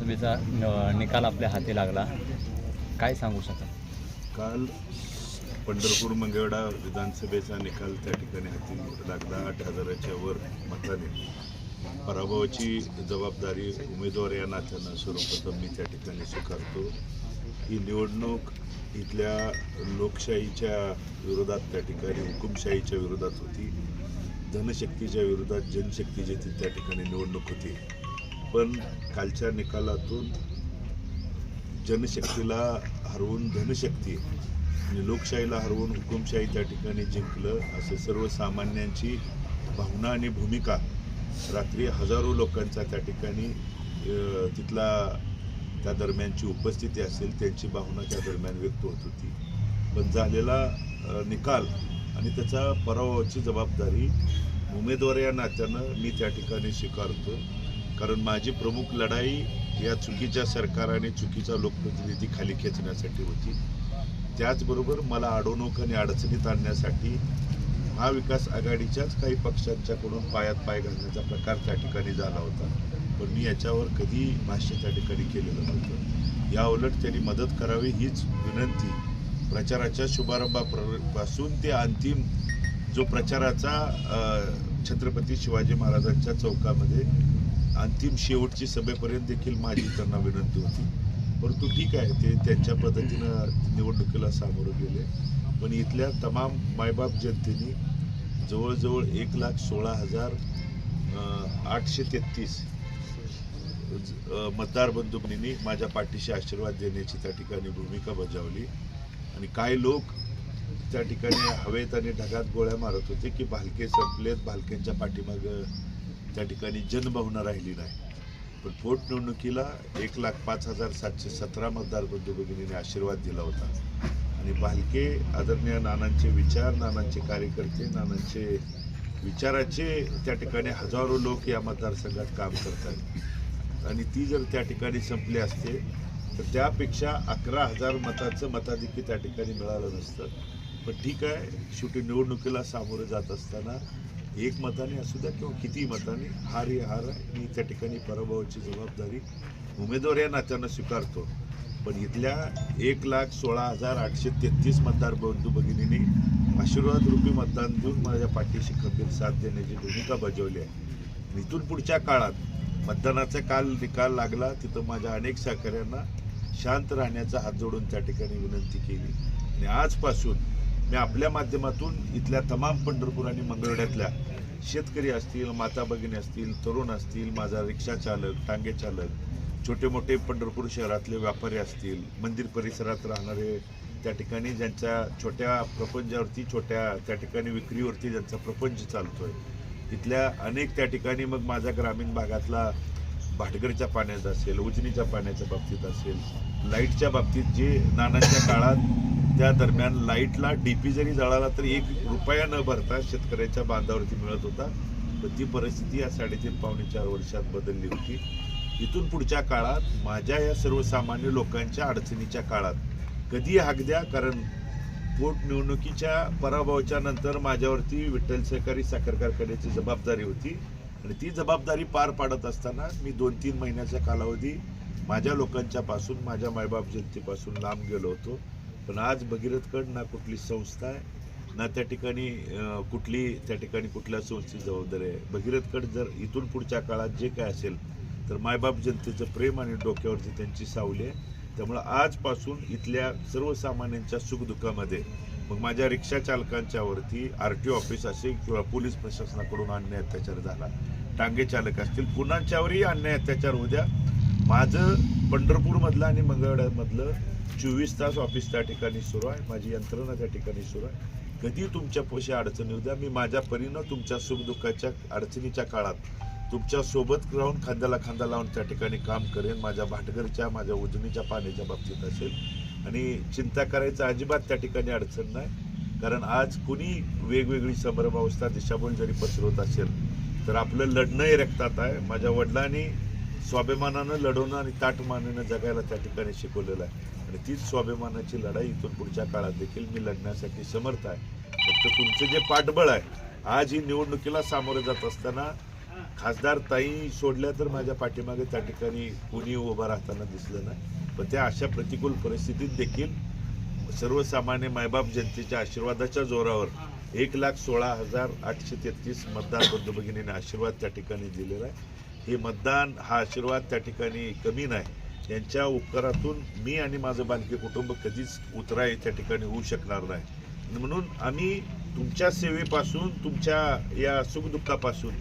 विधानसभेचा निकाल आपल्या हाती लागला, काय सांगू शकाल? काल पंढरपूर मंगळवेढा विधानसभेचा निकाल त्या ठिकाणी हाती लागला. 8,000च्या वर मताने पराभवाची जबाबदारी उमेदवार या नात्यानं सर्वप्रथम मी त्या ठिकाणी स्वीकारतो. ही निवडणूक इथल्या लोकशाहीच्या विरोधात, त्या ठिकाणी हुकुमशाहीच्या विरोधात होती. धनशक्तीच्या विरोधात जनशक्तीची त्या ठिकाणी निवडणूक होती. पण कालच्या निकालातून जनशक्तीला हरवून धनशक्ती आणि लोकशाहीला हरवून हुकुमशाही त्या ठिकाणी जिंकलं, असं सर्वसामान्यांची भावना आणि भूमिका रात्री हजारो लोकांचा त्या ठिकाणी तिथला त्या दरम्यानची उपस्थिती असेल त्यांची भावना त्या दरम्यान व्यक्त होत होती. पण झालेला निकाल आणि त्याचा पराभवाची जबाबदारी उमेदवार या नात्यानं मी त्या ठिकाणी स्वीकारतो. कारण माझी प्रमुख लढाई या चुकीच्या सरकार आणि चुकीचा लोकप्रतिनिधी खाली खेचण्यासाठी होती. त्याचबरोबर मला अडवणूक आणि अडचणीत आणण्यासाठी महाविकास आघाडीच्याच काही पक्षांच्याकडून पायात पाय घालण्याचा प्रकार त्या ठिकाणी झाला होता. पण मी याच्यावर कधी भाष्य त्या ठिकाणी केलेलं नव्हतं. या उलट त्यांनी मदत करावी हीच विनंती प्रचाराच्या शुभारंभापासून ते अंतिम जो प्रचाराचा छत्रपती शिवाजी महाराजांच्या चौकामध्ये अंतिम शेवटची सभेपर्यंत देखील माझी त्यांना विनंती होती. परंतु ठीक आहे, ते त्यांच्या पद्धतीनं निवडणुकीला सामोरं गेले. पण इथल्या तमाम मायबाप जनतेने जवळजवळ 1,16,833 मतदार बंधूंनी माझ्या पाठीशी आशीर्वाद देण्याची त्या ठिकाणी भूमिका बजावली. आणि काही लोक त्या ठिकाणी हवेत आणि ढगात गोळ्या मारत होते की भालके संपलेत, भालक्यांच्या पाठीमागं त्या ठिकाणी जनभावना राहिली नाही. पण पोटनिवडणुकीला 1,05,717 मतदार बंधू भगिनींनी आशीर्वाद दिला होता. आणि भालके आदरणीय नानांचे विचार, नानांचे कार्यकर्ते, नानांचे विचाराचे त्या ठिकाणी हजारो लोक या मतदारसंघात काम करतात. आणि ती जर त्या ठिकाणी संपली असते तर त्यापेक्षा 11,000 मताचं मताधिक्य त्या ठिकाणी मिळालं नसतं. पण ठीक आहे, शेवटी निवडणुकीला सामोरं जात असताना एक मताने असू द्या किंवा किती मताने, हार ही हार आहे. मी त्या ठिकाणी पराभवाची जबाबदारी उमेदवार या नात्यानं स्वीकारतो. पण इथल्या 1,16,833 मतदार बंधू भगिनींनी आशीर्वाद रूपी मतदान देऊन माझ्या पाठीशी खंबीर साथ देण्याची भूमिका बजावली आहे. इथून पुढच्या काळात मतदानाचा काल निकाल लागला तिथं माझ्या अनेक सहकाऱ्यांना शांत राहण्याचा हात जोडून त्या ठिकाणी विनंती केली. आणि आजपासून मी आपल्या माध्यमातून इथल्या तमाम पंढरपूर आणि मंगळवेढ्यातल्या शेतकरी असतील, माता भगिनी असतील, तरुण असतील, माझा रिक्षा चालक, टांगे चालक, छोटे मोठे पंढरपूर शहरातले व्यापारी असतील, मंदिर परिसरात राहणारे, त्या ठिकाणी ज्यांच्या छोट्या प्रपंचावरती, छोट्या त्या ठिकाणी विक्रीवरती ज्यांचा प्रपंच चालतोय, तिथल्या अनेक त्या ठिकाणी मग माझ्या ग्रामीण भागातला भाटघरच्या पाण्याचा असेल, उजनीच्या पाण्याच्या बाबतीत असेल, लाईटच्या बाबतीत जे नानांच्या काळात त्या दरम्यान लाईटला डीपी जरी जळाला तर 1 रुपया न भरता शेतकऱ्याच्या बांधावरती मिळत होता. पण ती परिस्थिती या 3.5-4 वर्षात बदलली होती. इथून पुढच्या काळात माझ्या या सर्वसामान्य लोकांच्या अडचणीच्या काळात कधी हाक द्या, कारण पोटनिवडणुकीच्या पराभवाच्या नंतर माझ्यावरती विठ्ठल सहकारी साखर कारखान्याची जबाबदारी होती. आणि ती जबाबदारी पार पाडत असताना मी 2-3 महिन्याचा कालावधी माझ्या लोकांच्या पासून, माझ्या मायबाप जनतेपासून लांब गेलो होतो. पण आज भगीरथकड ना कुठली संस्था आहे, ना त्या ठिकाणी कुठल्या संस्थेची जबाबदारी आहे. भगीरथकड जर इथून पुढच्या काळात जे काय असेल तर मायबाप जनतेचं प्रेम आणि डोक्यावरती त्यांची सावली आहे. त्यामुळं आजपासून इथल्या सर्वसामान्यांच्या सुखदुःखामध्ये मग माझ्या रिक्षा चालकांच्यावरती RTO ऑफिस असेल किंवा पोलीस प्रशासनाकडून अन्याय अत्याचार झाला, टांगे चालक असतील, कुणाच्यावरही अन्याय अत्याचार होऊ द्या. माझं पंढरपूरमधलं आणि मंगळवेढ्यामधलं 24 तास ऑफिस त्या ठिकाणी सुरू आहे, माझी यंत्रणा त्या ठिकाणी सुरू आहे. कधी तुमच्या पोशी अडचणी होऊ द्या, मी माझ्या परीनं तुमच्या सुखदुःखाच्या अडचणीच्या काळात तुमच्या सोबत राहून खांद्याला खांदा लावून त्या ठिकाणी काम करेन. माझ्या भाटघरच्या, माझ्या उजनीच्या पाण्याच्या बाबतीत असेल. आणि चिंता करायचं अजिबात त्या ठिकाणी अडचण नाही. कारण आज कुणी वेगवेगळी संभ्रमावस्था, दिशाभूल जरी पसरवत असेल तर आपलं लढणंही रक्तात आहे. माझ्या वडिलांनी स्वाभिमानानं लढवणं आणि ताटमानेनं जगायला त्या ठिकाणी शिकवलेलं आहे. आणि तीच स्वाभिमानाची लढाई इथून पुढच्या काळात देखील मी लढण्यासाठी समर्थ आहे. फक्त तुमचं जे पाठबळ आहे, आज ही निवडणुकीला सामोरं जात असताना खासदार ताई सोडल्या तर माझ्या पाठीमागे त्या ठिकाणी कोणी उभा राहताना दिसलं नाही. पण त्या अशा प्रतिकूल परिस्थितीत देखील सर्वसामान्य मायबाप जनतेच्या आशीर्वादाच्या जोरावर 1,16,833 मतदार बंधू भगिनींनी आशीर्वाद त्या ठिकाणी दिलेला आहे. हे मतदान हा आशीर्वाद त्या ठिकाणी कमी नाही. यांच्या उपकारातून मी आणि माझं बांधके कुटुंब कधीच उतराय त्या ठिकाणी होऊ शकणार नाही. म्हणून आम्ही तुमच्या सेवेपासून, तुमच्या या सुखदुःखापासून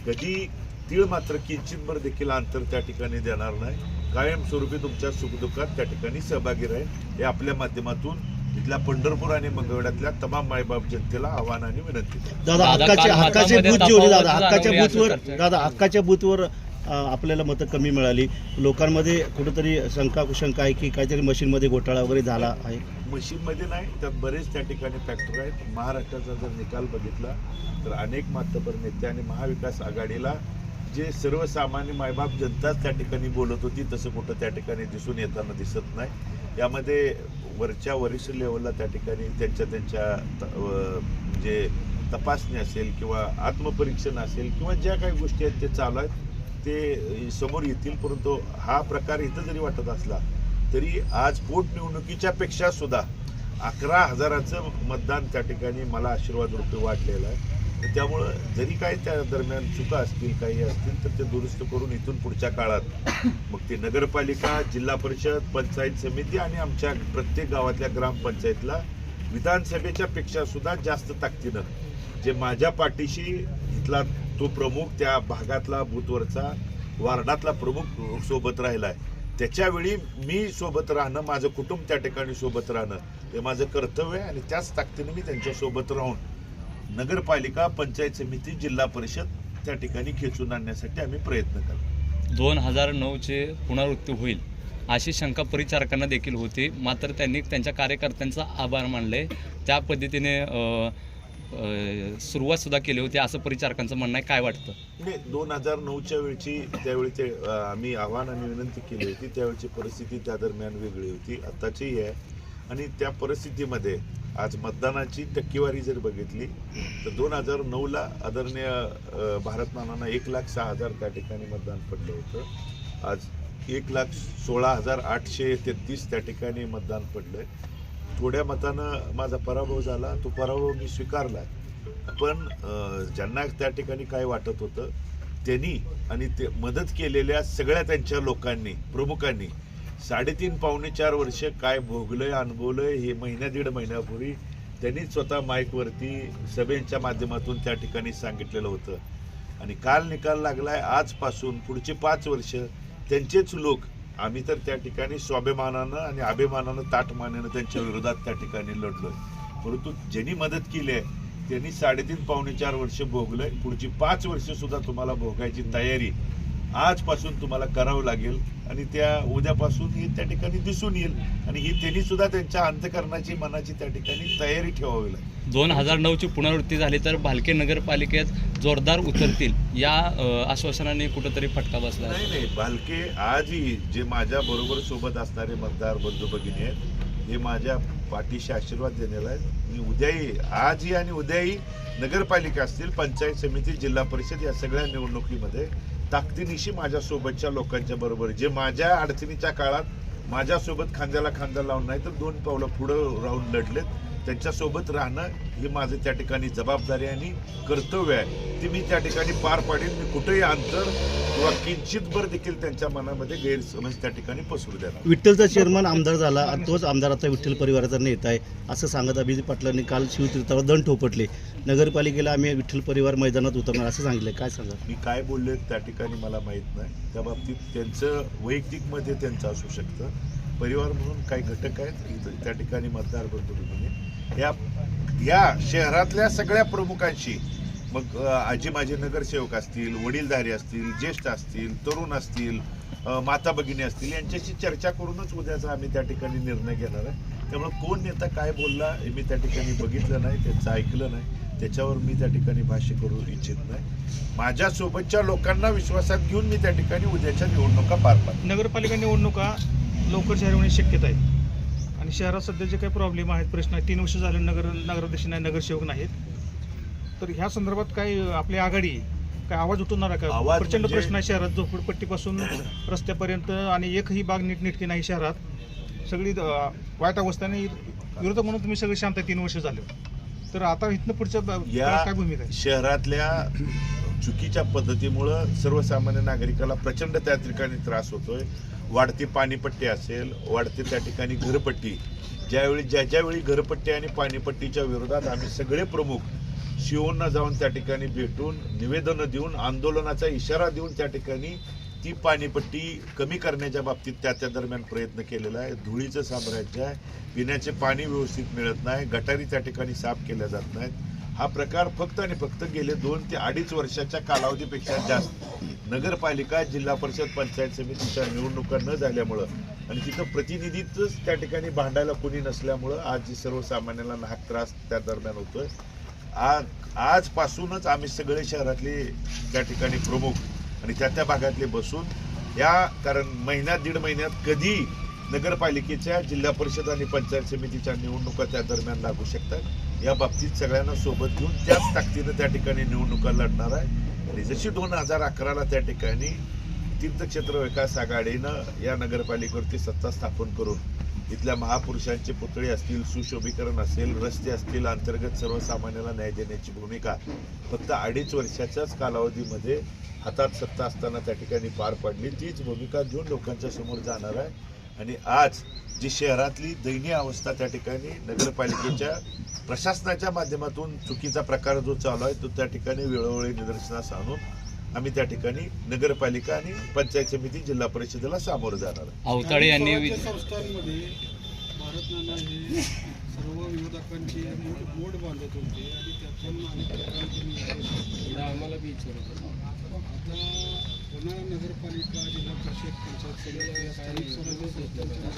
कधी तीळ मात्र किंचितभर देखील अंतर त्या ठिकाणी देणार नाही. कायमस्वरूपी तुमच्या सुखदुःखात त्या ठिकाणी सहभागी राहील. हे आपल्या माध्यमातून इथल्या पंढरपूर आणि मंगळवेढ्यातल्या तमाम मायबाप जनतेला आव्हान आणि विनंती. दादा हक्काचे बूथ जे होते दादा हक्काच्या बूथवर आपल्याला मतं कमी मिळाली. लोकांमध्ये कुठेतरी शंका आहे की काहीतरी मशीनमध्ये घोटाळा वगैरे झाला आहे. मशीनमध्ये नाही, त्यात बरेच त्या ठिकाणी फॅक्टर आहेत. महाराष्ट्राचा जर निकाल बघितला तर अनेक मातबर नेते आणि महाविकास आघाडीला जे सर्वसामान्य मायबाप जनताच त्या ठिकाणी बोलत होती तसं कुठं त्या ठिकाणी दिसून येताना दिसत नाही. यामध्ये वरच्या वरिष्ठ लेवलला त्या ठिकाणी त्यांच्या जे तपासणी असेल किंवा आत्मपरीक्षण असेल किंवा ज्या काही गोष्टी आहेत ते चालू आहेत ते समोर येतील. परंतु हा प्रकार इथं जरी वाटत असला तरी आज पोटनिवडणुकीच्या पेक्षा सुद्धा 11,000चं मतदान त्या ठिकाणी मला आशीर्वाद रूपे वाढलेलं आहे. त्यामुळं जरी काही त्या दरम्यान चुका असतील, काही असतील तर ते दुरुस्त करून इथून पुढच्या काळात मग ते नगरपालिका, जिल्हा परिषद, पंचायत समिती आणि आमच्या प्रत्येक गावातल्या ग्रामपंचायतला विधानसभेच्या पेक्षा सुद्धा जास्त ताकदीनं जे माझ्या पाठीशी इथला तो प्रमुख, त्या भागातला बूथवरचा वार्डातला प्रमुख सोबत राहिला आहे, त्याच्यावेळी मी सोबत राहणं, माझं कुटुंब त्या ठिकाणी सोबत राहणं हे माझं कर्तव्य आहे. आणि त्याच ताकदीनं मी त्यांच्यासोबत राहून नगरपालिका, पंचायत समिती, जिल्हा परिषद त्या ठिकाणी खेचून आणण्यासाठी आम्ही प्रयत्न करतो. 2009चे पुनरावृत्ती होईल अशी शंका परिचारकांना देखील होती. मात्र त्यांनी त्यांच्या कार्यकर्त्यांचा आभार मानले. त्या पद्धतीने सुरुवात सुद्धा केली होती असं परिचारकांचं म्हणणं आहे. काय वाटतं? नाही, 2009च्या वेळची त्यावेळी ते आम्ही आव्हान आणि विनंती केली होती. त्यावेळची परिस्थिती त्या दरम्यान वेगळी होती, आताचीही आहे. आणि त्या परिस्थितीमध्ये आज मतदानाची टक्केवारी जर बघितली तर 2009ला आदरणीय भारत नानांना 1,06,000 त्या ठिकाणी मतदान पडलं होतं. आज 1,16,833 त्या ठिकाणी मतदान पडलंय. थोड्या मतानं माझा पराभव झाला, तो पराभव मी स्वीकारला. पण ज्यांना त्या ठिकाणी काय वाटत होतं त्यांनी आणि ते मदत केलेल्या सगळ्या त्यांच्या लोकांनी, प्रमुखांनी 3.5 पावणे 4 वर्ष काय भोगलंय, अनुभवलंय हे दीड महिन्यापूर्वी त्यांनी स्वतः माईकवरती सभेच्या माध्यमातून त्या ठिकाणी सांगितलेलं होतं. आणि काल निकाल लागलाय. आजपासून पुढचे 5 वर्ष त्यांचेच लोक, आम्ही तर त्या ठिकाणी स्वाभिमानानं आणि अभिमानानं ताटमानेनं त्यांच्या विरोधात त्या ठिकाणी लढलोय. परंतु ज्यांनी मदत केली आहे त्यांनी 3.5 पावणे 4 वर्ष भोगलंय. पुढची 5 वर्ष सुद्धा तुम्हाला भोगायची तयारी आजपासून तुम्हाला करावं लागेल. आणि त्या उद्यापासून ही त्या ठिकाणी दिसून येईल. आणि ही त्यांनी सुद्धा त्यांच्या अंतःकरणाची, मनाची त्या ठिकाणी तयारी ठेवावी लागेल. 2009ची पुनरावृत्ती झाली तर भालके नगरपालिकेत जोरदार उतरतील या आश्वासनाने कुठंतरी फटका बसला. नाही, भालके आजही जे माझ्या बरोबर सोबत असणारे मतदार बंधू भगिनी आहेत हे माझ्या पाठीशी आशीर्वाद देण्याला आहेत. मी उद्याही, आजही आणि उद्याही नगरपालिका असतील, पंचायत समिती, जिल्हा परिषद या सगळ्या निवडणुकीमध्ये ताकदीनिशी माझ्यासोबतच्या लोकांच्या बरोबर, जे माझ्या अडचणीच्या काळात माझ्यासोबत खांद्याला खांदा लावून नाही तर 2 पावलं पुढं राहून लढलेत, त्यांच्यासोबत राहणं ही माझं त्या ठिकाणी जबाबदारी आणि कर्तव्य आहे. ती मी त्या ठिकाणी पार पाडेल. मी कुठेही अंतर किंवा किंचितभर देखील त्यांच्या मनामध्ये गैरसमज त्या ठिकाणी पसरू देणार. विठ्ठलचा चेअरमन आमदार झाला आणि तोच आमदार आता विठ्ठल परिवाराचा नेता आहे असं सांगत अभिजित पाटलांनी काल शिवतीर्थावर दंड ठोपटले. नगरपालिकेला आम्ही विठ्ठल परिवार मैदानात उतरणार असं सांगितलं. काय सांगा? मी काय बोलले त्या ठिकाणी मला माहीत नाही. त्या बाबतीत त्यांचं वैयक्तिक मध्ये त्यांचं असू शकतं. परिवार म्हणून काही घटक आहेत त्या ठिकाणी मतदार बंधू या शहरातल्या सगळ्या प्रमुखांशी, मग आजी माझे नगरसेवक असतील, वडीलधारी असतील, ज्येष्ठ असतील, तरुण असतील, माता भगिनी असतील, यांच्याशी चर्चा करूनच उद्याचा आम्ही त्या ठिकाणी निर्णय घेणार आहे. त्यामुळे कोण नेता काय बोलला हे मी त्या ठिकाणी बघितलं नाही, त्यांचं ऐकलं नाही, त्याच्यावर मी त्या ठिकाणी भाष्य करू इच्छित नाही. माझ्यासोबतच्या लोकांना विश्वासात घेऊन मी त्या ठिकाणी उद्याच्या निवडणुका पार पाडतो. नगरपालिका निवडणुका लवकर जाहीर होण्याची शक्यता आहे. आणि शहरात सध्या जे काही प्रॉब्लेम आहेत, प्रश्न आहेत, 3 वर्ष झाले नगराध्यक्ष नाही, नगरसेवक नाहीत. तर ह्या संदर्भात काही आपली आघाडी काय आवाज उठवणार आहे का? आवाज प्रचंड म्हणजे- प्रश्न आहे शहरात, झोपडपट्टीपासून रस्त्यापर्यंत, आणि एकही बाग नीटनेटकी नाही शहरात. सगळी वाईट अवस्थाने विरोधक म्हणून तुम्ही सगळे शांत आहे 3 वर्ष झाले. तर आता इथनं पुढच्या या काय भूमिका आहे? शहरातल्या चुकीच्या पद्धतीमुळं सर्वसामान्य नागरिकाला प्रचंड त्या ठिकाणी त्रास होतोय. वाढती पाणीपट्टी असेल, वाढते त्या ठिकाणी घरपट्टी. ज्यावेळी घरपट्टी आणि पाणीपट्टीच्या विरोधात आम्ही सगळे प्रमुख शिवूंना जाऊन त्या ठिकाणी भेटून निवेदनं देऊन आंदोलनाचा इशारा देऊन त्या ठिकाणी ती पाणीपट्टी कमी करण्याच्या बाबतीत त्या दरम्यान प्रयत्न केलेला आहे. धुळीचं साम्राज्य आहे, पिण्याचे पाणी व्यवस्थित मिळत नाही, गटारी त्या ठिकाणी साफ केल्या जात नाहीत. हा प्रकार फक्त आणि फक्त गेले 2 ते 2.5 वर्षाच्या कालावधीपेक्षा जास्त नगरपालिका, जिल्हा परिषद, पंचायत समितीच्या निवडणुका न झाल्यामुळं आणि तिथं प्रतिनिधीच त्या ठिकाणी भांडायला कोणी नसल्यामुळं आज जी सर्वसामान्याला नाहक त्रास त्या दरम्यान होतोय. आजपासूनच आम्ही सगळे शहरातले त्या ठिकाणी प्रमुख आणि त्या भागातले बसून कारण महिन्यात 1.5 महिन्यात कधी नगरपालिकेच्या, जिल्हा परिषद आणि पंचायत समितीच्या निवडणुका त्या दरम्यान लागू शकतात, या बाबतीत सगळ्यांना सोबत घेऊन त्याच ताकदीनं त्या ठिकाणी निवडणुका लढणार आहे. आणि जशी 2011ला त्या ठिकाणी तीर्थक्षेत्र विकास आघाडीनं या नगरपालिकेवरती सत्ता स्थापन करून इथल्या महापुरुषांचे पुतळे असतील, सुशोभीकरण असेल, रस्ते असतील, अंतर्गत सर्वसामान्याला न्याय देण्याची भूमिका फक्त 2.5 वर्षाच्याच कालावधीमध्ये हातात सत्ता असताना त्या ठिकाणी पार पाडली. तीच भूमिका घेऊन लोकांच्या समोर जाणार आहे. आणि आज जी शहरातली दयनीय अवस्था त्या ठिकाणी नगरपालिकेच्या प्रशासनाच्या माध्यमातून चुकीचा प्रकार जो चालू आहे तो त्या ठिकाणी वेळोवेळी निदर्शनास आणून आम्ही त्या ठिकाणी नगरपालिका आणि पंचायत समिती, जिल्हा परिषदेला सामोरं जाणार आहे. अवताडे यांनी संस्थांमध्ये भारत नाना हे सर्व विरोधकांची मोड बांधत होते आणि त्यातून आम्हाला बी विचारत आता पुन्हा नगरपालिका, जिल्हा परिषद, पंचायत समिती, स्थानिक स्वराज्य संस्थांच्या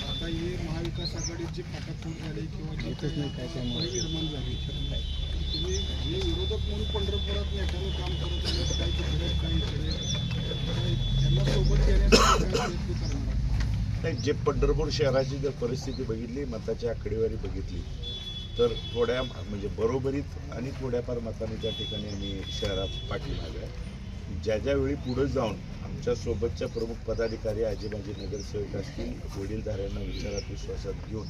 आता हे महाविकास आघाडीत जी फाटाफूट झाली किंवा निर्माण झाली, तुम्ही जे विरोधक म्हणून पंढरपुरात एखादं काम करत आलं, काही तिकडे काही इकडे, त्यांना सोबत घेण्यासाठी काय प्रयत्न करणार? नाही, जे पंढरपूर शहराची जर परिस्थिती बघितली, मताची आकडेवारी बघितली तर थोड्या म्हणजे बरोबरीत आणि थोड्याफार मताने त्या ठिकाणी आम्ही शहरात पाठीमागे आहे. ज्यावेळी पुढे जाऊन आमच्या सोबतच्या प्रमुख पदाधिकारी, आजीबाजी नगरसेवक असतील, वडीलधाऱ्यांना विचारात विश्वासात घेऊन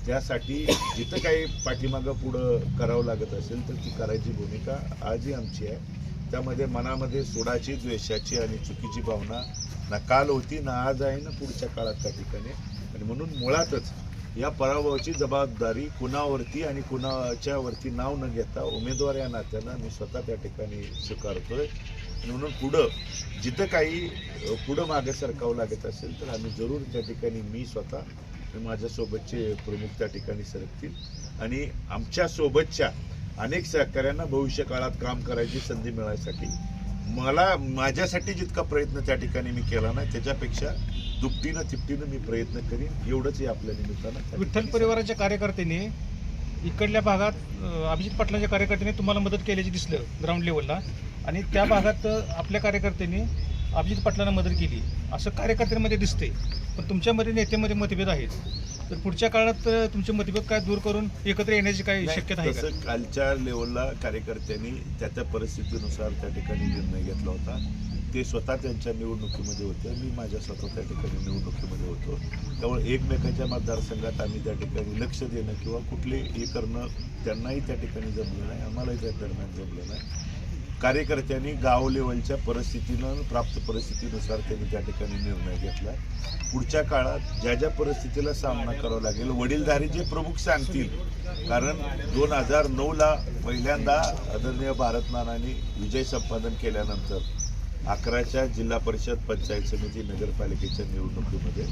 त्यासाठी जिथं काही पाठीमागं पुढं करावं लागत असेल तर ती करायची भूमिका आजही आमची आहे. त्यामध्ये मनामध्ये सोडाची, द्वेषाची आणि चुकीची भावना ना काल होती, ना आज आहे, ना पुढच्या काळात त्या ठिकाणी. आणि म्हणून मुळातच या पराभवाची जबाबदारी कुणावरती आणि कुणाच्यावरती नाव न घेता उमेदवार या नात्यानं मी स्वतः त्या ठिकाणी स्वीकारतोय. आणि म्हणून पुढं जिथं काही पुढं मागे सरकावं लागत असेल तर आम्ही जरूर त्या ठिकाणी मी स्वतः माझ्यासोबतचे प्रमुख त्या ठिकाणी सरकतील आणि आमच्यासोबतच्या अनेक सहकाऱ्यांना भविष्य काळात काम करायची संधी मिळायसाठी माझ्यासाठी जितका प्रयत्न त्या ठिकाणी मी केला नाही त्याच्यापेक्षा दुपटीनं तिपटीनं मी प्रयत्न करीन, एवढंच आपल्या निमित्तानं. विठ्ठल परिवाराच्या कार्यकर्त्यांनी इकडल्या भागात अभिजित पाटलांच्या कार्यकर्त्यांनी तुम्हाला मदत केल्याची दिसलं ग्राउंड लेवलला, आणि त्या भागात आपल्या कार्यकर्त्यांनी अभिजित पाटलांना मदत केली असं कार्यकर्त्यांमध्ये दिसते. पण तुमच्यामध्ये नेत्यामध्ये मतभेद आहेत, तर पुढच्या काळात तुमचे मतभेद काय दूर करून एकत्र येण्याची काही शक्यता आहे का? तसं कालच्या लेवलला कार्यकर्त्यांनी त्या परिस्थितीनुसार त्या ठिकाणी निर्णय घेतला होता. ते स्वतः त्यांच्या निवडणुकीमध्ये होते, मी माझ्या स्वतः त्या ठिकाणी निवडणुकीमध्ये होतो. त्यामुळे एकमेकांच्या मतदारसंघात आम्ही त्या ठिकाणी लक्ष देणं किंवा कुठले हे करणं त्यांनाही त्या ठिकाणी जमलं नाही, आम्हालाही त्या दरम्यान जमलं नाही. कार्यकर्त्यांनी गाव लेवलच्या परिस्थितीनं, प्राप्त परिस्थितीनुसार त्यांनी त्या ठिकाणी निर्णय घेतला. पुढच्या काळात ज्या परिस्थितीला सामना करावा लागेल, वडीलधारी जे प्रमुख सांगतील, कारण 2009ला पहिल्यांदा आदरणीय भारत नानांनी विजय संपादन केल्यानंतर 11च्या जिल्हा परिषद, पंचायत समिती, नगरपालिकेच्या निवडणुकीमध्ये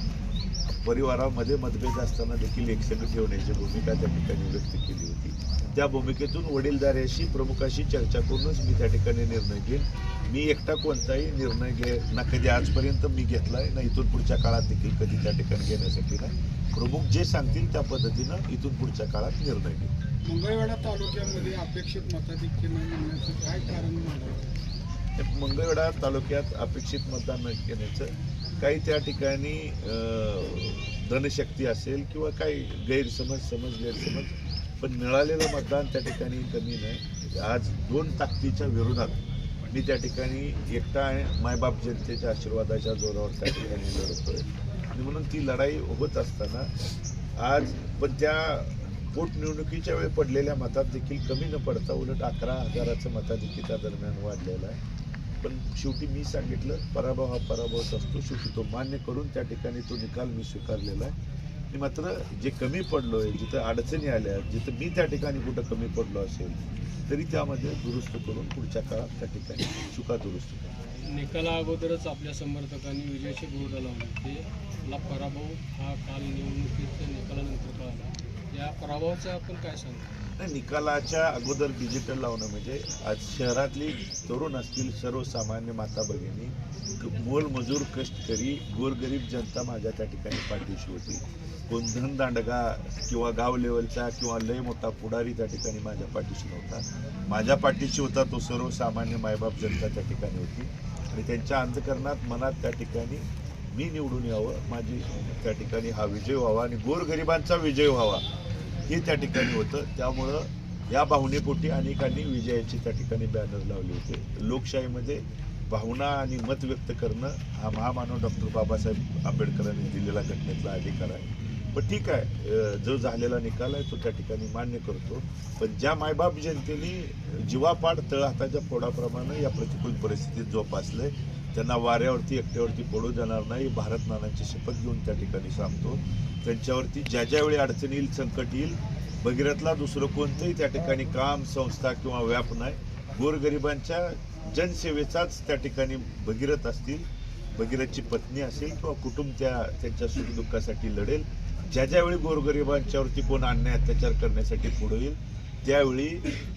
परिवारामध्ये मतभेद असताना देखील एकसंघ ठेवण्याची भूमिका त्या ठिकाणी व्यक्त केली होती. त्या भूमिकेतून वडीलधाऱ्याशी, प्रमुखाशी चर्चा करूनच मी त्या ठिकाणी निर्णय घेईन. मी एकटा कोणताही निर्णय ना कधी आजपर्यंत मी घेतला आहे, ना इथून पुढच्या काळात देखील कधी त्या ठिकाणी घेण्यासाठी नाही. प्रमुख जे सांगतील त्या पद्धतीनं इथून पुढच्या काळात निर्णय घेईन. मंगळवेढा तालुक्यामध्ये अपेक्षित मताधिक्य न मिळण्याचं काय कारण म्हणायचं? मंगळवेढा तालुक्यात अपेक्षित मतदान न घेण्याचं काही त्या ठिकाणी धनशक्ती असेल किंवा काही गैरसमज, गैरसमज, पण मिळालेलं मतदान त्या ठिकाणी कमी नाही. आज 2 ताकदीच्या विरोधात मी त्या ठिकाणी एकटा मायबाप जनतेच्या आशीर्वादाच्या जोरावर त्या ठिकाणी लढतोय आणि म्हणून ती लढाई होत असताना आज पण त्या पोटनिवडणुकीच्या वेळी पडलेल्या मतात देखील कमी न पडता उलट 11,000चं मताधिक्य त्या दरम्यान वाढलेलं आहे. पण शेवटी मी सांगितलं पराभव हा पराभवच असतो, शेवटी तो मान्य करून त्या ठिकाणी तो निकाल मी स्वीकारलेला आहे. आणि मात्र जे कमी पडलो आहे, जिथं अडचणी आल्या, जिथं मी त्या ठिकाणी कुठं कमी पडलो असेल तरी त्यामध्ये दुरुस्त करून पुढच्या काळात त्या ठिकाणी चुका दुरुस्त करू. निकाला अगोदरच आपल्या समर्थकांनी विजयाची बोर्ड लावली की आपला पराभव हा काल निवडणुकीच्या निकालानंतर कळाला. या पराभवाचं आपण काय सांगतो? नाही, निकालाच्या अगोदर डिजिटल लावणं म्हणजे आज शहरातली तरुण असतील सर्वसामान्य माता भगिनी, मोलमजूर कष्टकरी गोरगरीब जनता माझ्या त्या ठिकाणी पाठीशी होती. कोण धनदांडगा किंवा गाव लेवलचा किंवा लय मोठा पुढारी त्या ठिकाणी माझ्या पाठीशी नव्हता. माझ्या पाठीशी होता तो सर्वसामान्य मायबाप जनता त्या ठिकाणी होती आणि त्यांच्या अंतःकरणात मनात त्या ठिकाणी मी निवडून यावं, माझी त्या ठिकाणी हा विजय व्हावा आणि गोरगरिबांचा विजय व्हावा हे त्या ठिकाणी होतं. त्यामुळं या भावनेपोटी अनेकांनी विजयाची त्या ठिकाणी बॅनर लावले होते. लोकशाहीमध्ये भावना आणि मत व्यक्त करणं हा महामानव डॉक्टर बाबासाहेब आंबेडकरांनी दिलेला घटनेतला अधिकार आहे. पण ठीक आहे, जो झालेला निकाल आहे तो त्या ठिकाणी मान्य करतो. पण ज्या मायबाप जनतेने जीवापाड तळहाताच्या फोडाप्रमाणे या प्रतिकूल परिस्थितीत जोपासलंय त्यांना वाऱ्यावरती एकट्यावरती पडू देणार नाही, भारत नानांची शपथ घेऊन त्या ठिकाणी सांगतो. त्यांच्यावरती ज्या ज्यावेळी अडचण येईल, संकट येईल, भगीरथला दुसरं कोणतंही त्या ठिकाणी काम, संस्था किंवा व्याप नाही. गोरगरिबांच्या जनसेवेचाच त्या ठिकाणी भगीरथ असतील, भगीरथची पत्नी असेल किंवा कुटुंब त्यांच्या सुखदुःखासाठी लढेल. ज्या ज्यावेळी गोरगरिबांच्यावरती कोण अन्याय अत्याचार करण्यासाठी पुढे येईल त्यावेळी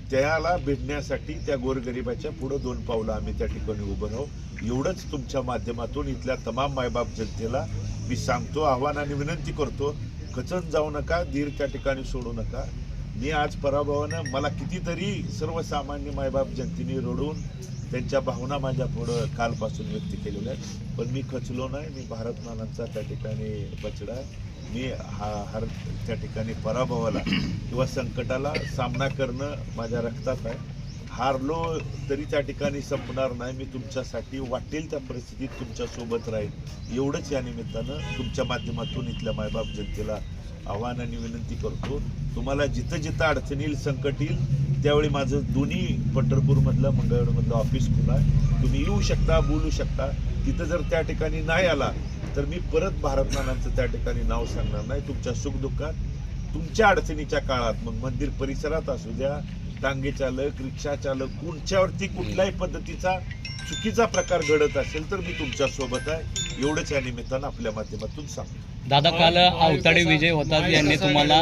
त्याला भेटण्यासाठी त्या गोरगरिबाच्या पुढं 2 पावलं आम्ही त्या ठिकाणी उभं राहू. एवढंच तुमच्या माध्यमातून इथल्या तमाम मायबाप जनतेला मी सांगतो, आव्हान आणि विनंती करतो. खचून जाऊ नका, धीर त्या ठिकाणी सोडू नका. मी आज पराभवानं मला कितीतरी सर्वसामान्य मायबाप जनतेने रडून त्यांच्या भावना माझ्या पुढं कालपासून व्यक्त केलेल्या आहेत. पण मी खचलो नाही, मी भारत नानांचा त्या ठिकाणी बछडा आहे. मी हर त्या ठिकाणी पराभवाला किंवा संकटाला सामना करणं माझ्या रक्तात आहे. हारलो तरी त्या ठिकाणी संपणार नाही. मी तुमच्यासाठी वाटेल त्या परिस्थितीत तुमच्यासोबत राहील एवढंच या निमित्तानं तुमच्या माध्यमातून इथल्या मायबाप जनतेला आव्हान आणि विनंती करतो. तुम्हाला जिथं जिथं अडचण येईल, संकट येईल त्यावेळी माझं दोन्ही पंढरपूरमधलं मंगळवेढमधलं ऑफिस खुलं आहे. तुम्ही येऊ शकता, बोलू शकता. तिथं जर त्या ठिकाणी नाही आला तर मी परत भारत नानांचं त्या ठिकाणी नाव सांगणार नाही. तुमच्या सुखदुःखात, तुमच्या अडचणीच्या काळात, मग मंदिर परिसरात असू द्या, टांगे चालक, रिक्षा चालक, कुठच्यावरती कुठल्याही पद्धतीचा चुकीचा प्रकार घडत असेल तर मी तुमच्या सोबत आहे एवढंच या निमित्तानं आपल्या माध्यमातून सांगतो. दादा, काल अवताडे विजय होतात यांनी तुम्हाला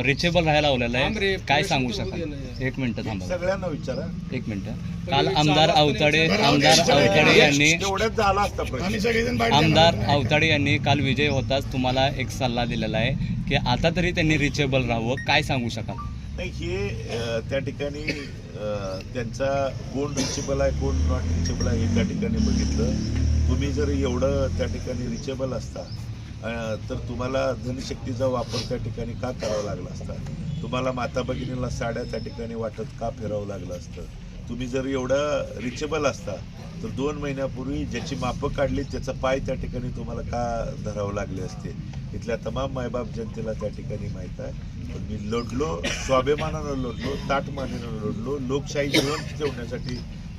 रिचेबल राहायला लावलेलं आहे, काय सांगू शकाल? 1 मिनिट थांबा, सगळ्यांना विचारा. 1 मिनिट. काल आमदार अवताडे यांनी तेवढ्याच झाला असता प्रश्न. आमदार अवताडे यांनी काल विजय होताच तुम्हाला एक सल्ला दिलेला आहे की आता तरी त्यांनी रिचेबल राहावं, काय सांगू शकाल? नाही, हे त्या ठिकाणी त्यांचा कोण रिचेबल आहे, कोण नॉट रिचेबल आहे हे त्या ठिकाणी बघितलं. तुम्ही जर एवढं त्या ठिकाणी रिचेबल असता तर तुम्हाला धनशक्तीचा वापर त्या ठिकाणी का करावा लागला असता? तुम्हाला माता भगिनीला साड्या त्या ठिकाणी वाटत का फिरावं लागलं असतं? तुम्ही जर एवढं रिचेबल असता तर 2 महिन्यापूर्वी ज्याची मापं काढली त्याचा पाय त्या ठिकाणी तुम्हाला का धरावं लागले असते? इथल्या तमाम मायबाप जनतेला त्या ठिकाणी माहीत आहे. पण मी लढलो, स्वाभिमानानं लढलो, ताटमानेनं लढलो, लोकशाही जिवंत ठेवण्यासाठी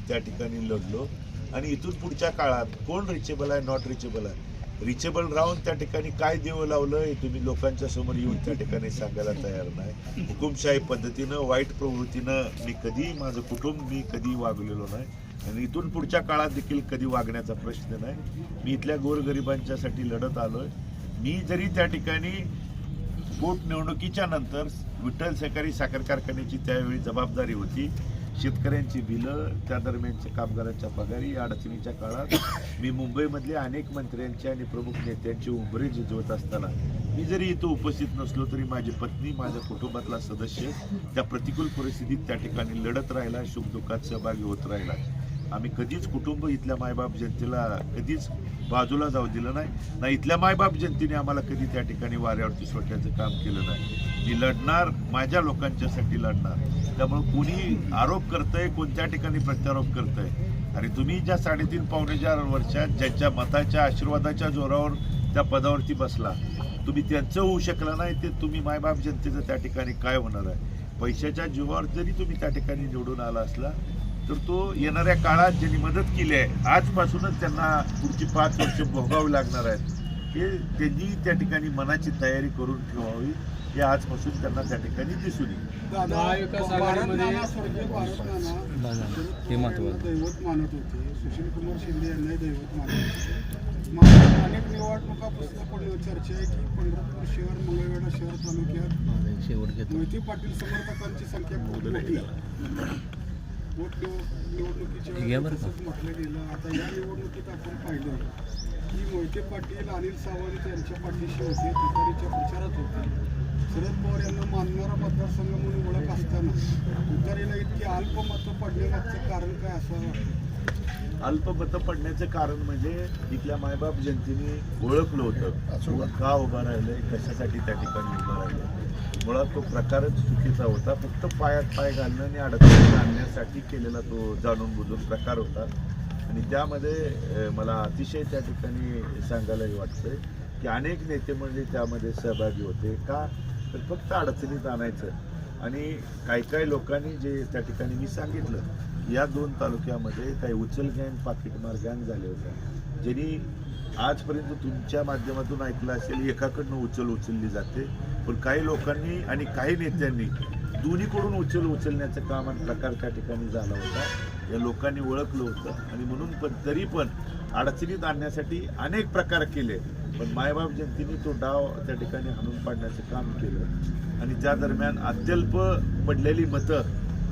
त्या ठिकाणी लढलो. आणि इथून पुढच्या काळात कोण रिचेबल आहे, नॉट रिचेबल आहे, रिचेबल राहून त्या ठिकाणी काय देव लावलं हे तुम्ही लोकांच्या समोर येऊन त्या ठिकाणी सांगायला तयार नाही. हुकुमशाही पद्धतीनं, वाईट प्रवृत्तीनं मी कधी, माझं कुटुंब मी कधी वागलेलो नाही आणि इथून पुढच्या काळात देखील कधी वागण्याचा प्रश्न नाही. मी इथल्या गोरगरिबांच्यासाठी लढत आलोय. मी जरी त्या ठिकाणी पोटनिवडणुकीच्या नंतर विठ्ठल सहकारी साखर कारखान्याची त्यावेळी जबाबदारी होती, शेतकऱ्यांची बिलं, त्या दरम्यानच्या कामगारांच्या पगारी, अडचणीच्या काळात मी मुंबईमधल्या अनेक मंत्र्यांची आणि प्रमुख नेत्यांची उंबरे झिजवत असताना मी जरी इथं उपस्थित नसलो तरी माझी पत्नी, माझ्या कुटुंबातला सदस्य त्या प्रतिकूल परिस्थितीत त्या ठिकाणी लढत राहिला, सुखदुःखात सहभागी होत राहिला. आम्ही कधीच कुटुंब इथल्या मायबाप जनतेला कधीच बाजूला जाऊ दिलं नाही ना इथल्या मायबाप जनतेने आम्हाला कधी त्या ठिकाणी वाऱ्यावरती सोडण्याचं काम केलं नाही. मी लढणार, माझ्या लोकांच्यासाठी लढणार. त्यामुळे कोणी आरोप करतंय, कोणत्या ठिकाणी प्रत्यारोप करतंय, आणि तुम्ही ज्या 3.5 पावणे 4 वर्षात ज्यांच्या मताच्या आशीर्वादाच्या जोरावर त्या पदावरती बसला, तुम्ही त्यांचं होऊ शकला नाही, ते तुम्ही मायबाप जनतेचं त्या ठिकाणी काय होणार आहे? पैशाच्या जीवावर जरी तुम्ही त्या ठिकाणी निवडून आला असला तर तो येणाऱ्या काळात ज्यांनी मदत केली आहे आजपासूनच त्यांना पुढची 5 वर्ष भोगावी लागणार आहेत, हे त्यांनी त्या ठिकाणी मनाची तयारी करून ठेवावी. हे आजपासून त्यांना त्या ठिकाणी दिसून येईल. हे महत्त्वाचं. दैवत मानत होते, सुशीलकुमार शिंदे यांनाही दैवत मानत होते. मागच्या अनेक निवडणुकापासून चर्चा आहे की पंढरपूर शहर, मंगळवेढा शहर तालुक्यात मोहिते पाटील समर्थकांची संख्या खूप मोठी आहे. निवडणुकीच्या म्हटलं गेलं. आता या निवडणुकीत आपण पाहिलं की मोहिते पाटील अनिल सावंत यांच्या पाठीशी होते, तुतारीच्या प्रचारात होते. शरद पवार यांना मानणारा मतदारसंघ म्हणून ओळख असताना तुतारीला इतकी अल्प मतं पडण्यामागचं कारण काय असं वाटतं? अल्पमतं पडण्याचं कारण म्हणजे इथल्या मायबाप जनतेने ओळखलं होतं का उभं राहिलंय, कशासाठी त्या ठिकाणी उभं राहिलं. मुळात तो प्रकारच चुकीचा होता. फक्त पायात पाय घालणं आणि अडचणी आणण्यासाठी केलेला तो जाणून बुजून प्रकार होता. आणि त्यामध्ये मला अतिशय त्या ठिकाणी सांगायलाही वाटतंय की अनेक नेते म्हणजे त्यामध्ये सहभागी होते. का तर फक्त अडचणीत आणायचं. आणि काही लोकांनी जे त्या ठिकाणी मी सांगितलं, या 2 तालुक्यामध्ये काही उचल गँग, पाकिटमार गँग झाले होते, ज्यांनी आजपर्यंत तुमच्या माध्यमातून ऐकलं असेल एकाकडनं उचलली जाते, पण काही लोकांनी आणि काही नेत्यांनी दोन्हीकडून उचलण्याचं काम आणि प्रकार त्या ठिकाणी झाला होता. या लोकांनी ओळखलं होतं आणि म्हणून पण तरी पण अडचणीत आणण्यासाठी अनेक प्रकार केले, पण मायबाप जनतेने तो डाव त्या ठिकाणी हाणून पाडण्याचं काम केलं. आणि त्या दरम्यान अत्यल्प पडलेली मतं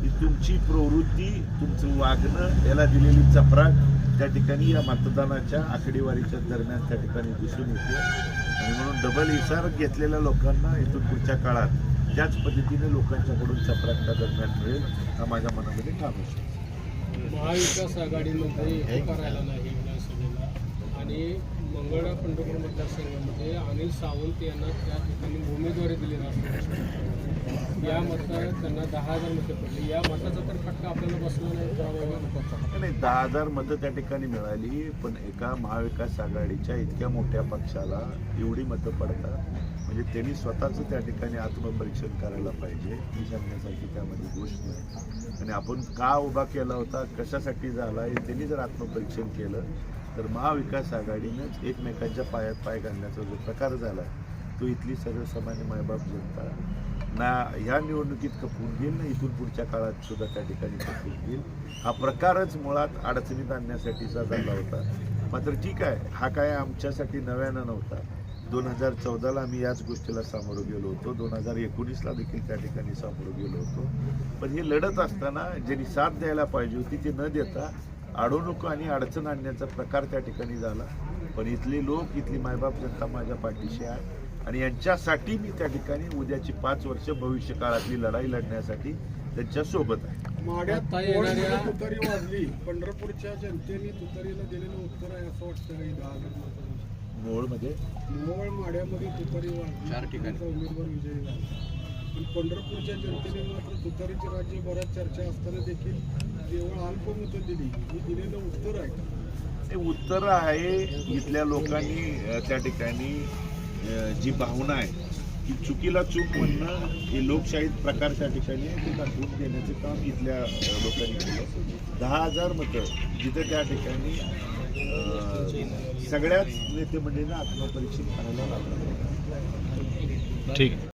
ही तुमची प्रवृत्ती, तुमचं वागणं, याला दिलेली चपराक त्या ठिकाणी या मतदानाच्या आकडेवारीच्या दरम्यान त्या ठिकाणी दिसून येते. आणि म्हणून डबल इशार घेतलेल्या लोकांना इथून पुढच्या काळात त्याच पद्धतीने लोकांच्याकडून चपराक त्या दरम्यान मिळेल हा माझ्या मनामध्ये ठाम होतो. महाविकास आघाडीमध्ये एकोपा राहिला नाही विधानसभेला, आणि मंगळवेढा पंढरपूर मतदारसंघामध्ये अनिल सावंत यांना त्या ठिकाणी उमेदवारी दिलेली असते. या मतात त्यांना 10,000 मतं पडली. या मताचा तर फटका आपल्याला बसला नाही. 10,000 मतं त्या ठिकाणी मिळाली, पण एका महाविकास आघाडीच्या इतक्या मोठ्या पक्षाला एवढी मतं पडतात म्हणजे त्यांनी स्वतःचं त्या ठिकाणी आत्मपरीक्षण करायला पाहिजे. ही सांगण्यासारखी त्यामध्ये गोष्ट नाही. आणि आपण का उभा केला होता, कशासाठी झाला, हे त्यांनी जर आत्मपरीक्षण केलं तर महाविकास आघाडीनेच एकमेकांच्या पायात पाय घालण्याचा जो प्रकार झाला तो इथली सर्वसामान्य मायबाप जनता ना ह्या निवडणुकीत खपून घेईल, ना इथून पुढच्या काळात सुद्धा त्या ठिकाणी खपून घेईल. हा प्रकारच मुळात अडचणीत आणण्यासाठीचा झाला होता. मात्र ठीक आहे, हा काय आमच्यासाठी नव्यानं नव्हता. 2014ला आम्ही याच गोष्टीला सामोरं गेलो होतो, 2019ला देखील त्या ठिकाणी सामोरं गेलो होतो. पण हे लढत असताना ज्यांनी साथ द्यायला पाहिजे होती ते न देता अडवणूक आणि अडचण आणण्याचा प्रकार त्या ठिकाणी झाला. पण इथले लोक, इथली मायबाप जनता माझ्या पाठीशी आहे आणि यांच्यासाठी मी त्या ठिकाणी उद्याची 5 वर्ष भविष्य काळातली लढाई लढण्यासाठी त्यांच्या सोबत आहे. माड्यात तुतारी वाजली, पंढरपूरच्या जनतेने तुतारीला दिलेलं उत्तर आहे असं वाटतं काही 10,000 मोहोळमध्ये मोहोळ माड्यामध्ये तुतारी वाजली, 4 ठिकाणी उमेदवार विजयी झाला. पण पंढरपूरच्या जनतेने मात्र तुतारीचे राज्य बऱ्याच चर्चा असताना देखील केवळ अल्पमतं दिली. ही दिलेलं उत्तर आहे का? ते उत्तर आहे. इथल्या लोकांनी त्या ठिकाणी जी भावना आहे की चुकीला चूक म्हणणं हे लोकशाहीत प्रकार त्या ठिकाणी ते दाखवून देण्याचं काम इथल्या लोकांनी केलं. 10,000 मतं जिथं त्या ठिकाणी सगळ्याच नेते मंडळींना आत्मपरीक्षण करायला लागलं. ठीक.